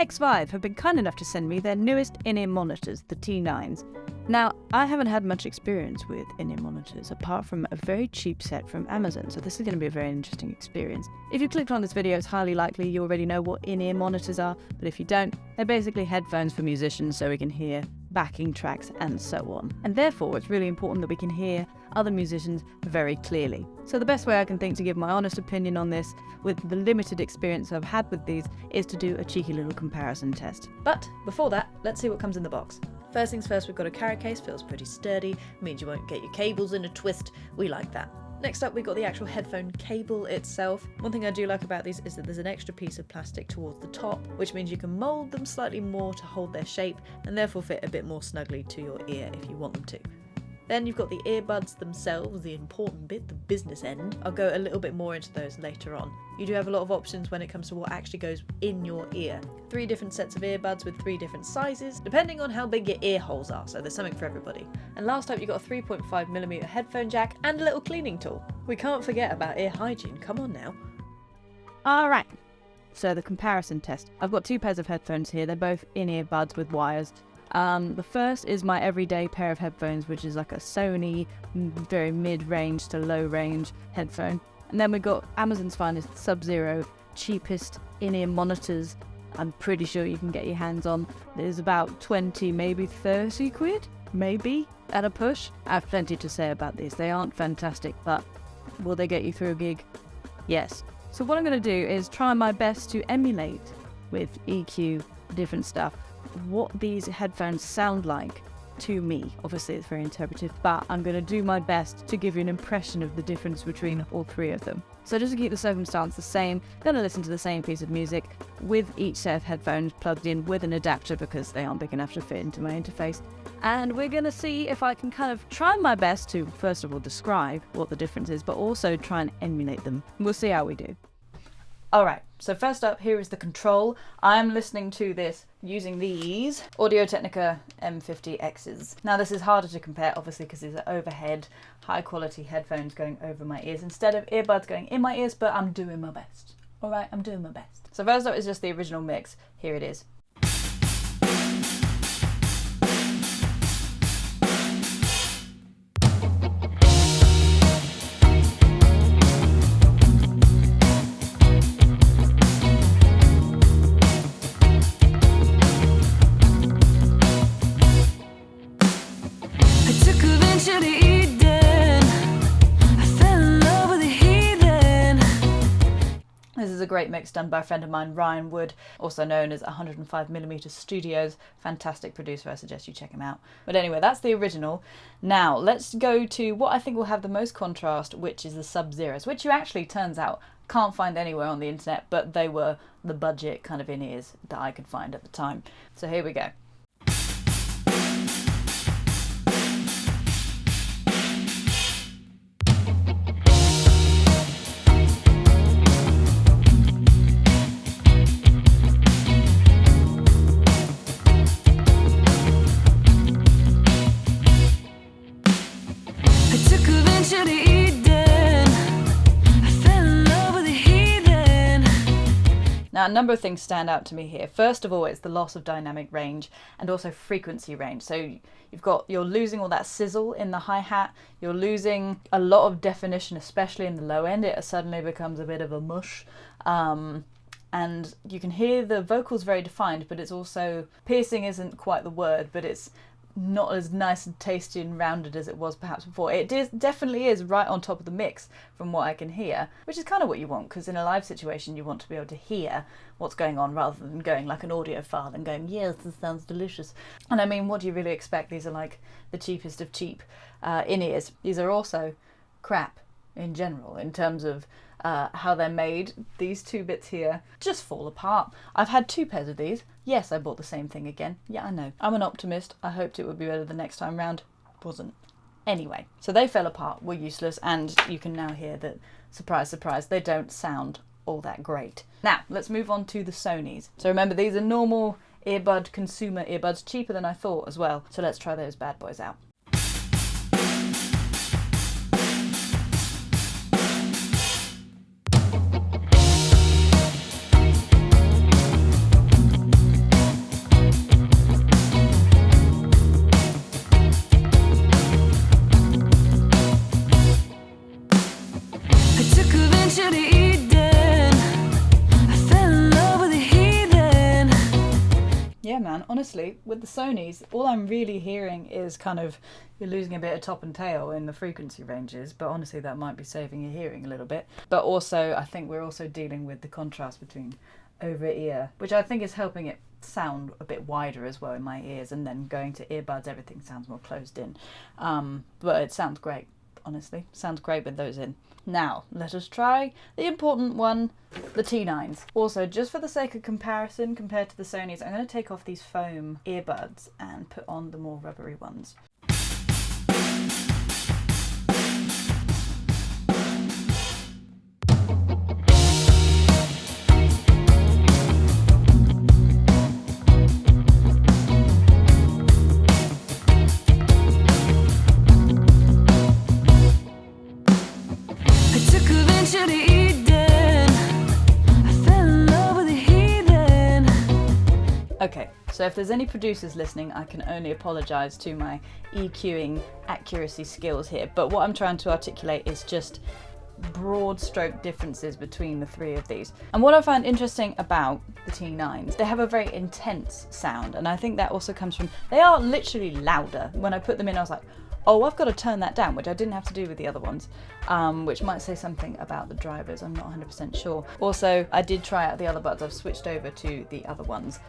Xvive have been kind enough to send me their newest in-ear monitors, the T9s. Now, I haven't had much experience with in-ear monitors apart from a very cheap set from Amazon, so this is going to be a very interesting experience. If you clicked on this video, it's highly likely you already know what in-ear monitors are, but if you don't, they're basically headphones for musicians so we can hear backing tracks and so on. And therefore, it's really important that we can hear other musicians very clearly. So the best way I can think to give my honest opinion on this, with the limited experience I've had with these, is to do a cheeky little comparison test. But before that, let's see what comes in the box. First things first, we've got a carry case, feels pretty sturdy, means you won't get your cables in a twist, we like that. Next up, we've got the actual headphone cable itself. One thing I do like about these is that there's an extra piece of plastic towards the top, which means you can mould them slightly more to hold their shape and therefore fit a bit more snugly to your ear if you want them to. Then you've got the earbuds themselves, the important bit, the business end. I'll go a little bit more into those later on. You do have a lot of options when it comes to what actually goes in your ear. 3 different sets of earbuds with 3 different sizes, depending on how big your ear holes are, so there's something for everybody. And last up, you've got a 3.5mm headphone jack and a little cleaning tool. We can't forget about ear hygiene, come on now. Alright, so the comparison test. I've got 2 pairs of headphones here, they're both in-ear buds with wires. The first is my everyday pair of headphones, which is like a Sony very mid-range to low-range headphone. And then we've got Amazon's finest Subzero, cheapest in-ear monitors I'm pretty sure you can get your hands on. There's about 20, maybe 30 quid, maybe, at a push. I have plenty to say about these. They aren't fantastic, but will they get you through a gig? Yes. So what I'm going to do is try my best to emulate with EQ, different stuff, what these headphones sound like to me. Obviously it's very interpretive, but I'm going to do my best to give you an impression of the difference between all 3 of them. So just to keep the circumstance the same, I'm going to listen to the same piece of music with each set of headphones plugged in with an adapter because they aren't big enough to fit into my interface. And we're going to see if I can kind of try my best to, first of all, describe what the difference is, but also try and emulate them. We'll see how we do. Alright, so first up, here is the control. I'm listening to this using these Audio-Technica M50Xs. Now this is harder to compare, obviously, because these are overhead, high-quality headphones going over my ears instead of earbuds going in my ears, but I'm doing my best. Alright, I'm doing my best. So first up is just the original mix. Here it is. This is a great mix done by a friend of mine, Ryan Wood, also known as 105mm Studios. Fantastic producer, I suggest you check him out. But anyway, that's the original. Now, let's go to what I think will have the most contrast, which is the Subzeros, which you actually, turns out, can't find anywhere on the internet, but they were the budget kind of in-ears that I could find at the time. So here we go. Now, a number of things stand out to me here. First of all, it's the loss of dynamic range and also frequency range. So you're losing all that sizzle in the hi-hat, you're losing a lot of definition, especially in the low end. It suddenly becomes a bit of a mush. And you can hear the vocals very defined, but it's also, piercing isn't quite the word, but it's not as nice and tasty and rounded as it was perhaps before. It definitely is right on top of the mix from what I can hear, which is kind of what you want, because in a live situation you want to be able to hear what's going on rather than going like an audio file and going, yes, this sounds delicious. And I mean, what do you really expect? These are like the cheapest of cheap in-ears. These are also crap in general in terms of how they're made. These 2 bits here just fall apart. I've had 2 pairs of these. Yes, I bought the same thing again. Yeah, I know. I'm an optimist. I hoped it would be better the next time round. Wasn't. Anyway, so they fell apart, were useless, and you can now hear that, surprise, surprise, they don't sound all that great. Now, let's move on to the Sonys. So remember, these are normal earbud, consumer earbuds, cheaper than I thought as well. So let's try those bad boys out. hand, honestly, with the Sonys, all I'm really hearing is kind of, you're losing a bit of top and tail in the frequency ranges, but honestly that might be saving your hearing a little bit. But also, I think we're also dealing with the contrast between over ear, which I think is helping it sound a bit wider as well in my ears, and then going to earbuds, everything sounds more closed in. But it sounds great, honestly. Sounds great with those in. Now, let us try the important one, the T9s. Also, just for the sake of comparison compared to the Sonys, I'm going to take off these foam earbuds and put on the more rubbery ones. Okay, so if there's any producers listening, I can only apologise to my EQing accuracy skills here, but what I'm trying to articulate is just broad stroke differences between the three of these. And what I find interesting about the T9s, they have a very intense sound, and I think that also comes from, they are literally louder. When I put them in, I was like, oh, I've got to turn that down, which I didn't have to do with the other ones, which might say something about the drivers, I'm not 100% sure. Also, I did try out the other buds, I've switched over to the other ones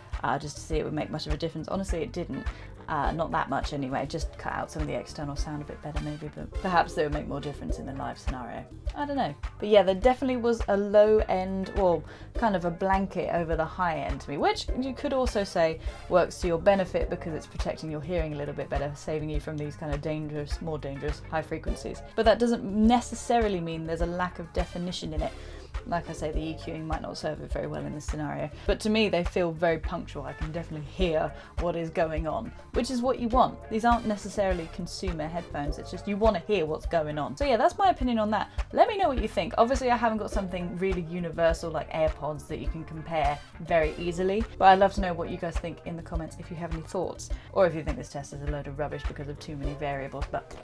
just to see if it would make much of a difference. Honestly, it didn't. Not that much anyway, just cut out some of the external sound a bit better maybe, but perhaps they would make more difference in the live scenario. I don't know. But yeah, there definitely was a low end, or kind of a blanket over the high end to me, which you could also say works to your benefit because it's protecting your hearing a little bit better, saving you from these kind of dangerous, more dangerous high frequencies. But that doesn't necessarily mean there's a lack of definition in it. Like I say, the EQing might not serve it very well in this scenario, but to me they feel very punctual. I can definitely hear what is going on, which is what you want. These aren't necessarily consumer headphones, it's just you want to hear what's going on. So yeah, that's my opinion on that. Let me know what you think. Obviously I haven't got something really universal like AirPods that you can compare very easily, but I'd love to know what you guys think in the comments if you have any thoughts, or if you think this test is a load of rubbish because of too many variables, but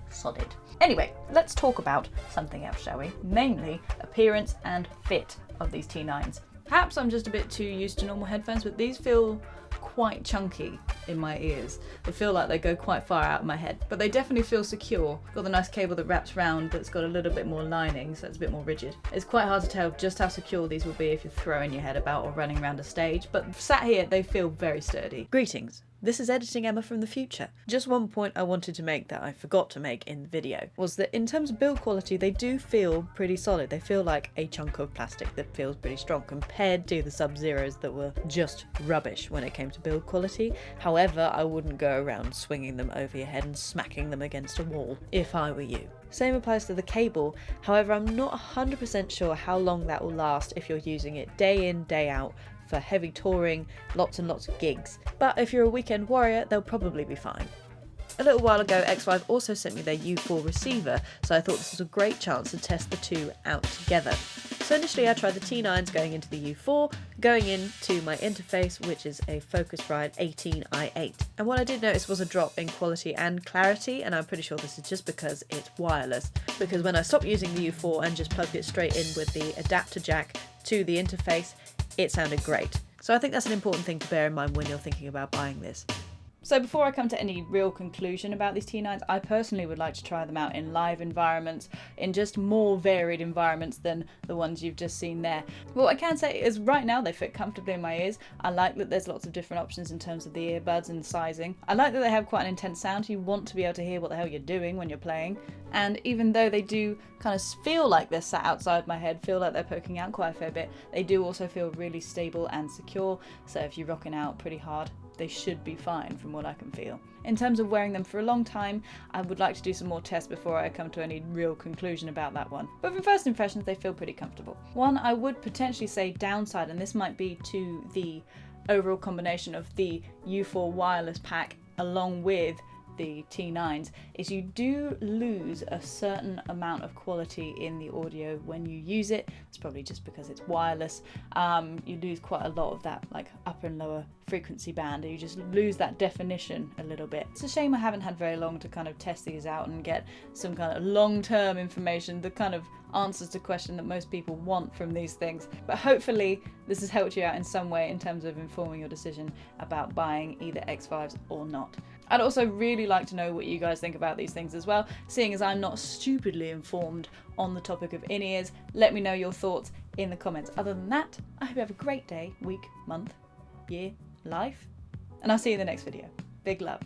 solid. Anyway, let's talk about something else, shall we? Namely, appearance and fit of these T9s. Perhaps I'm just a bit too used to normal headphones, but these feel quite chunky in my ears. They feel like they go quite far out of my head, but they definitely feel secure. Got the nice cable that wraps round that's got a little bit more lining, so it's a bit more rigid. It's quite hard to tell just how secure these will be if you're throwing your head about or running around a stage, but sat here, they feel very sturdy. Greetings. This is Editing Emma from the future. Just one point I wanted to make that I forgot to make in the video was that in terms of build quality, they do feel pretty solid. They feel like a chunk of plastic that feels pretty strong compared to the Subzeros that were just rubbish when it came to build quality. However, I wouldn't go around swinging them over your head and smacking them against a wall if I were you. Same applies to the cable, however I'm not 100% sure how long that will last if you're using it day in, day out, for heavy touring, lots and lots of gigs. But if you're a weekend warrior, they'll probably be fine. A little while ago, Xvive also sent me their U4 receiver, so I thought this was a great chance to test the two out together. So initially I tried the T9s going into the U4, going into my interface, which is a Focusrite 18i8. And what I did notice was a drop in quality and clarity, and I'm pretty sure this is just because it's wireless. Because when I stopped using the U4 and just plugged it straight in with the adapter jack to the interface, it sounded great. So I think that's an important thing to bear in mind when you're thinking about buying this. So before I come to any real conclusion about these T9s, I personally would like to try them out in live environments, in just more varied environments than the ones you've just seen there. What I can say is right now they fit comfortably in my ears. I like that there's lots of different options in terms of the earbuds and sizing. I like that they have quite an intense sound. You want to be able to hear what the hell you're doing when you're playing. And even though they do kind of feel like they're sat outside my head, feel like they're poking out quite a fair bit, they do also feel really stable and secure. So if you're rocking out pretty hard, they should be fine from what I can feel. In terms of wearing them for a long time, I would like to do some more tests before I come to any real conclusion about that one. But from first impressions, they feel pretty comfortable. One I would potentially say downside, and this might be to the overall combination of the U4 wireless pack along with the T9s is you do lose a certain amount of quality in the audio when you use it. It's probably just because it's wireless. You lose quite a lot of that like upper and lower frequency band, and you just lose that definition a little bit. It's a shame I haven't had very long to kind of test these out and get some kind of long-term information, the kind of answers to question that most people want from these things. But hopefully this has helped you out in some way in terms of informing your decision about buying either Xvives or not. I'd also really like to know what you guys think about these things as well, seeing as I'm not stupidly informed on the topic of in-ears. Let me know your thoughts in the comments. Other than that, I hope you have a great day, week, month, year, life, and I'll see you in the next video. Big love.